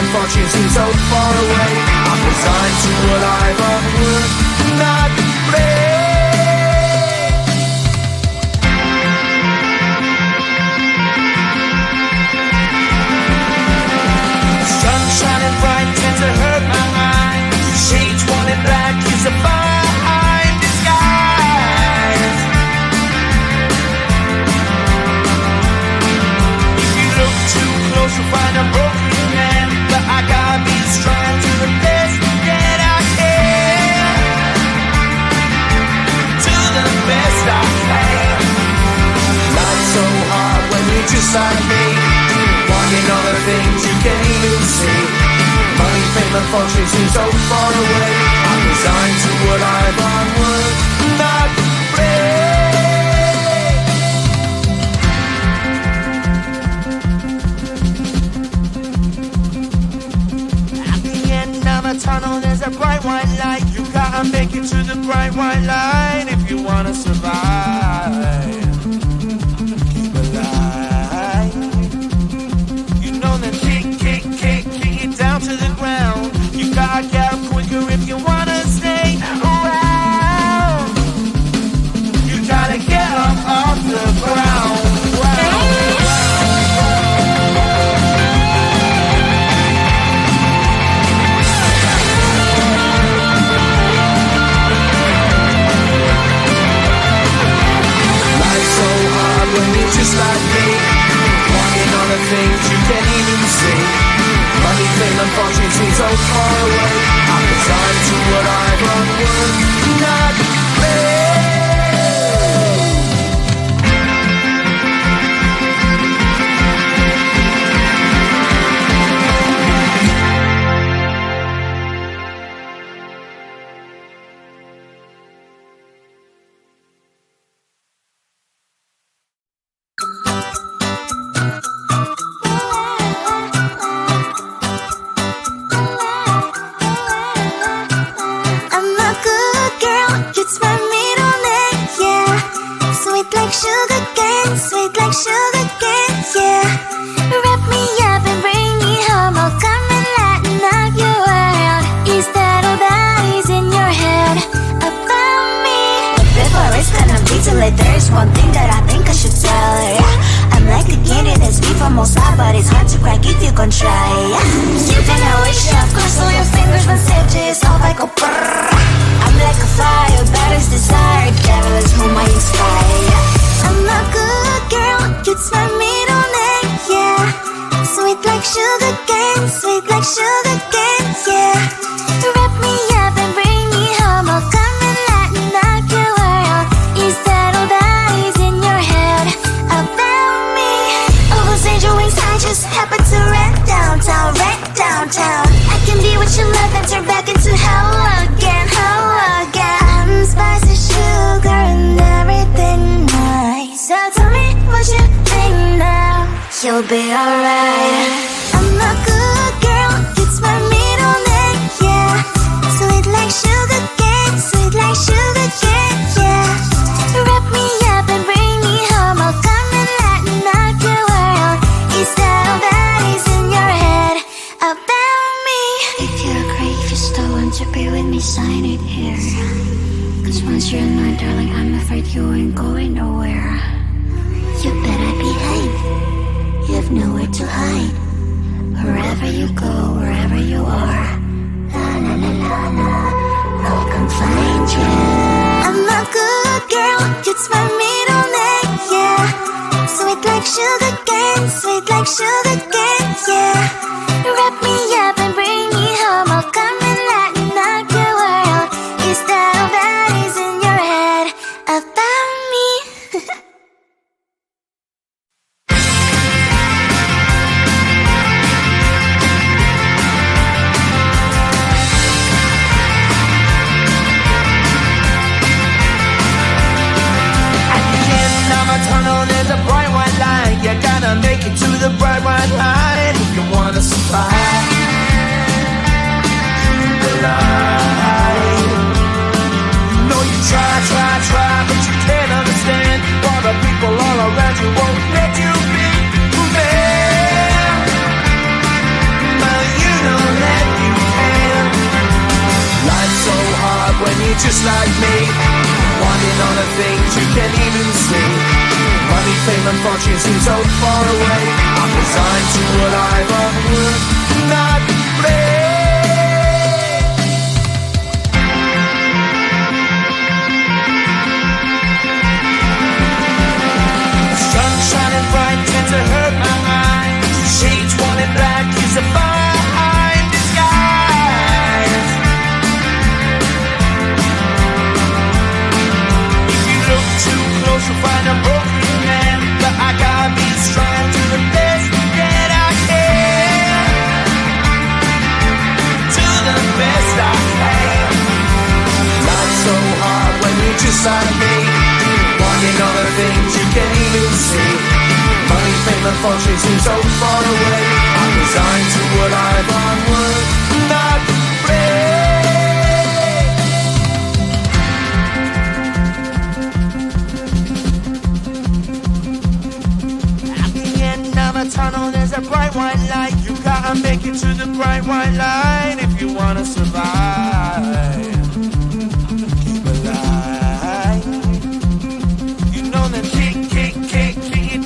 and fortune seem so far away. I'm resigned to what I've unworked, not brave. Sun shining bright tends to hurt my mind. Shades worn in black is a fine disguise. If you look too close you'll find a broken man, but I gotta be strong to the best that I can. To the best I can. Life's so hard when you're just like me, wanting all the things you can't even see. Money, fame and fortune seem so far away. I'm resigned to what I've unworked, not brave. At the end of a tunnel there's a bright white light. You gotta make it to the bright white light if you wanna survive. Keep alive. You know that kick it down to the ground. You gotta get up quicker if you wanna stay around. You gotta get up off the ground. Life's so hard when you're just like me, wanting all the things you can't even see. Money, fame and fortune seem so far away. I'm resigned to what I've unworked, not brave. There's one thing that I think I should tell her, yeah. I'm like a candy that's deep from outside, but it's hard to crack if you can try, yeah. You can wish, of course, all your fingers when safety is off, I go brrrr. I'm like a fire, that is desire, devil is whom I inspire, yeah. I'm a good girl, it's my middle name, yeah. Sweet like sugar cane, yeah. Wrap me up and bring me home, I'll come and lighten up your world. Is that all that is in your head about me? Oh, those angel wings I just happen to rent downtown. I can be what you love and turn back into hell again. I'm spicy sugar and everything nice. So tell me what you think now. You'll be alright. I'm a good girl, it's my middle name, yeah. Sweet like sugar cane, yeah. Wrap me up and bring me home, I'll come and lighten up your world. Is that all that is in your head about me? If you're great, if you still want to be with me, sign it here. Cause once you're in mine, darling, I'm afraid you ain't going nowhere. You better behave, you have nowhere to hide. Wherever you go, wherever you are, la la la la la, I'll come find you. I'm a good girl, it's my middle name, yeah. Sweet like sugar cane, yeah. Wrap me up and bring me home, I'll come and lighten up your world. Is that all that is in your head about me? Tunnel, there's a bright white light. You gotta make it to the bright white light if you wanna see. you're just like me, wanting all the things you can't even see. Money, fame and fortune seem so far away. I'm resigned to what I've would not play. Sun shining bright tends to hurt my eyes. Shades worn in black is a fine disguise. If you look too close you'll find a broken man, but I gotta be strong to the best that I can. To the best I can. Life's so hard when you're just like me, wanting all the things you can't even see. Money, fame and fortune seem so far away. I'm resigned to what I've would not play. At the end of a tunnel there's a bright white light. You gotta make it to the bright white light if you wanna survive. Keep alive. You know the kick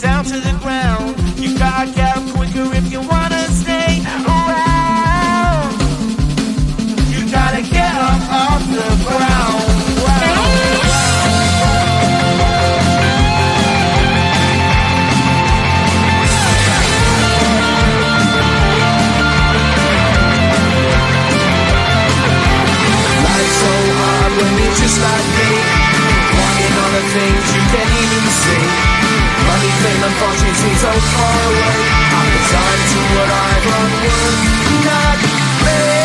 down to the ground. You gotta get up quicker if you wanna stay around. You gotta get up off the ground. Life's so hard when you're just like me, wanting all the things you can't even see. Money, fame and fortune seem so far away. I'm resigned to what I've would not play.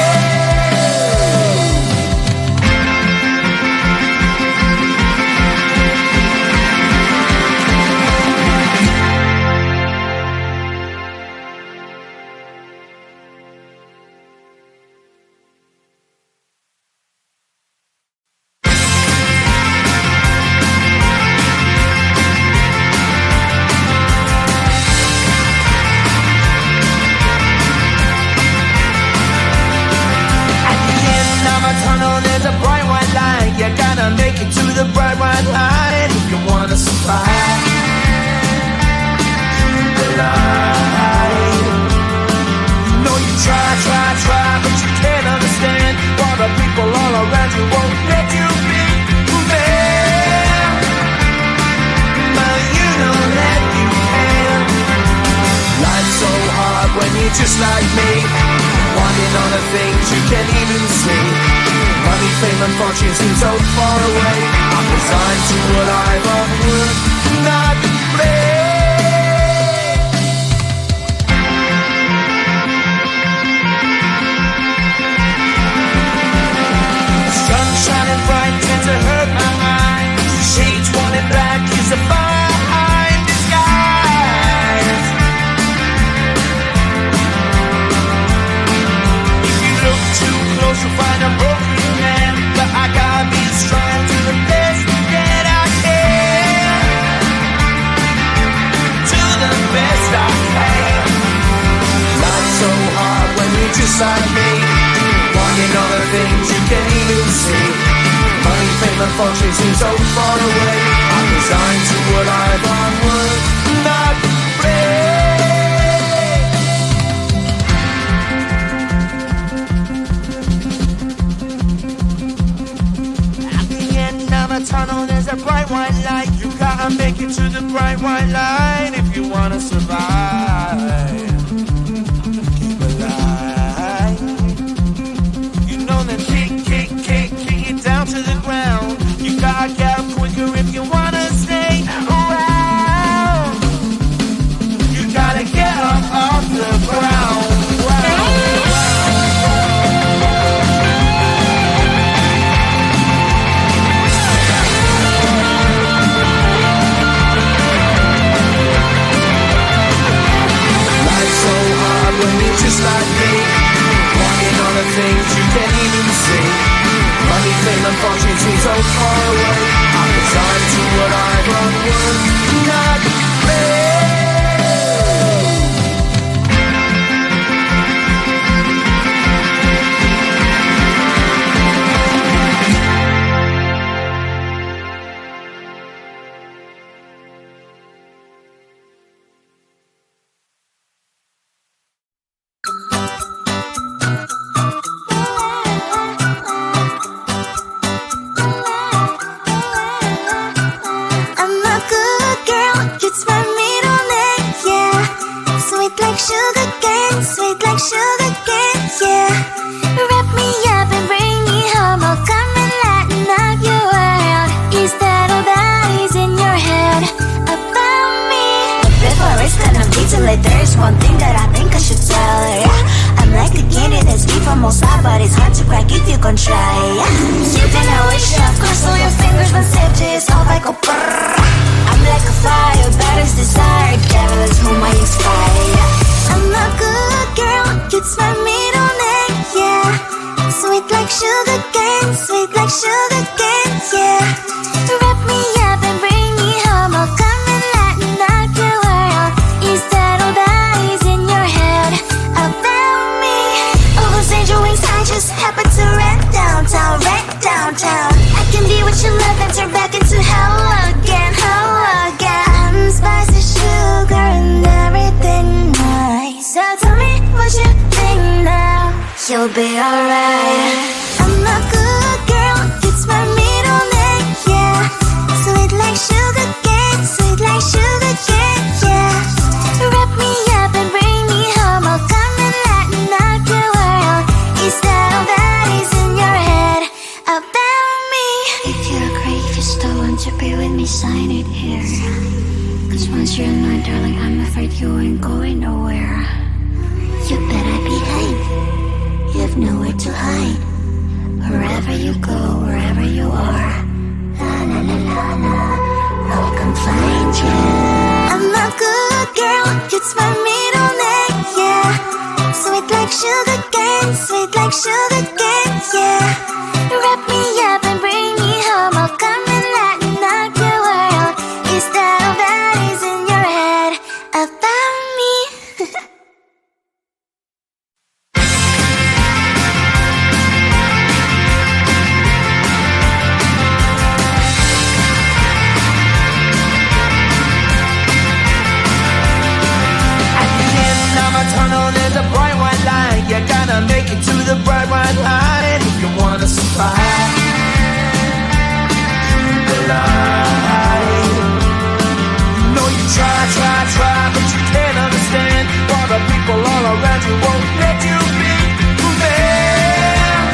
There's a bright white light. You gotta make it to the bright white light if you wanna survive. Keep alive. You know you try, but you can't understand why the people all around you won't let you be who they are. But you know that you can. Life's so hard when you're just like me, wanting all the things you can't even see. Money, fame and fortune seem so far away. I'm resigned to what I've would not play. Sun shining bright tends to hurt my eyes. Shades worn in black is a fine disguise. If you look too close you'll find a broken man, but I gotta be strong to the best that I can. To the best I can. Life's so hard when you're just like me, wanting all the things you can't even see. Money, fame and fortune seem so far away. I'm resigned to what I've would not play. At the end of a tunnel there's a bright white light. You gotta make it to the bright white light if you wanna survive. Keep alive. You know the kick it down to the ground. You gotta get up quicker if you wanna stay around. You gotta get up off the ground. Life's so hard when you're just like me, wanting all the things you can't even see. Money, fame and fortune seem so far away. I'm resigned to what I've would not play. yeah. Wrap me up and bring me home. Oh, come and lighten up your world. Is that all that is in your head about me? Before it's gonna be too late, there's one thing that I think I should tell her, yeah. I'm like a candy that's deep from outside, but it's hard to crack if you can try, yeah. You can always shove, cross all your fingers when safety is off, I go brrrr. I'm like a fire, that is desire, devil is whom I inspire, yeah. I'm a good girl, it's my middle name, yeah. Sweet like sugar cane, sweet like sugar cane, yeah. Wrap me up and bring me home, oh come and lighten up your world. Is that all that is in your head about me? All those angel wings I just happen to rent downtown, I can be what you love and turn back into hell again, I'm spicy sugar and everything nice. So tell me what you think now. You'll be alright. I'm a good girl, it's my middle name, yeah. Sweet like sugar cane, sweet like sugar cane, yeah. Wrap me up and bring me home, oh come and lighten up your world. Is that all that is in your head about me? If you're great, you still want to be with me, sign it here. Cause once you're mine, darling, I'm afraid you ain't going nowhere. You better behave, you have nowhere to hide. Wherever you go, wherever you are, la la la la la, I'll come find you. I'm a good girl, it's my middle name, yeah. Sweet like sugar cane, sweet like sugar cane, yeah. Wrap me up and bring me home, oh come and lighten up your world. Is that all that is in your head about me? Tunnel, there's a bright white light. You gotta make it to the bright white light if you wanna survive the light. You know you try, but you can't understand why the people all around you won't let you be who they are.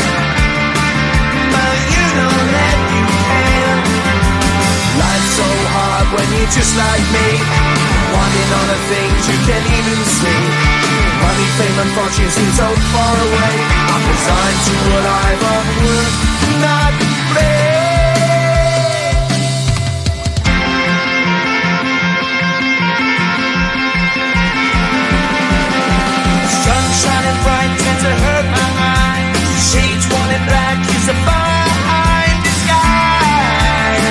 But you know that you can. Life's so hard when you're just like me, wanting all the things you can't even see. Money, fame and fortune seem so far away. I'm resigned to what I've unworked, not play. Sun shining bright tends to hurt my eyes. Shades worn in black is a fine disguise.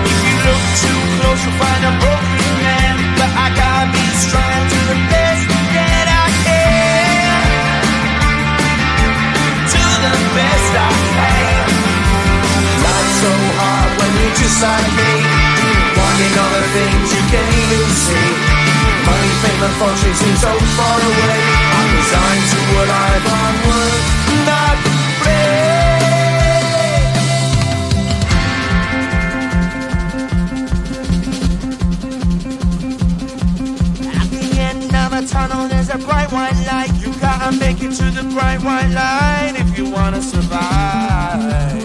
If you look too close, you'll find a broken man. But I gotta be strong to the best that I can. To the best I can. Life's so hard when you're just like me, wanting all the things you can't even see. Money, fame and fortune seem so far away. I'm resigned to what I've unworked, not play. Tunnel, there's a bright white light. You gotta make it to the bright white light if you wanna survive.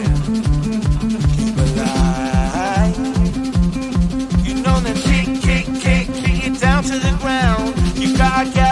Keep alive. You know that kick it down to the ground. You gotta get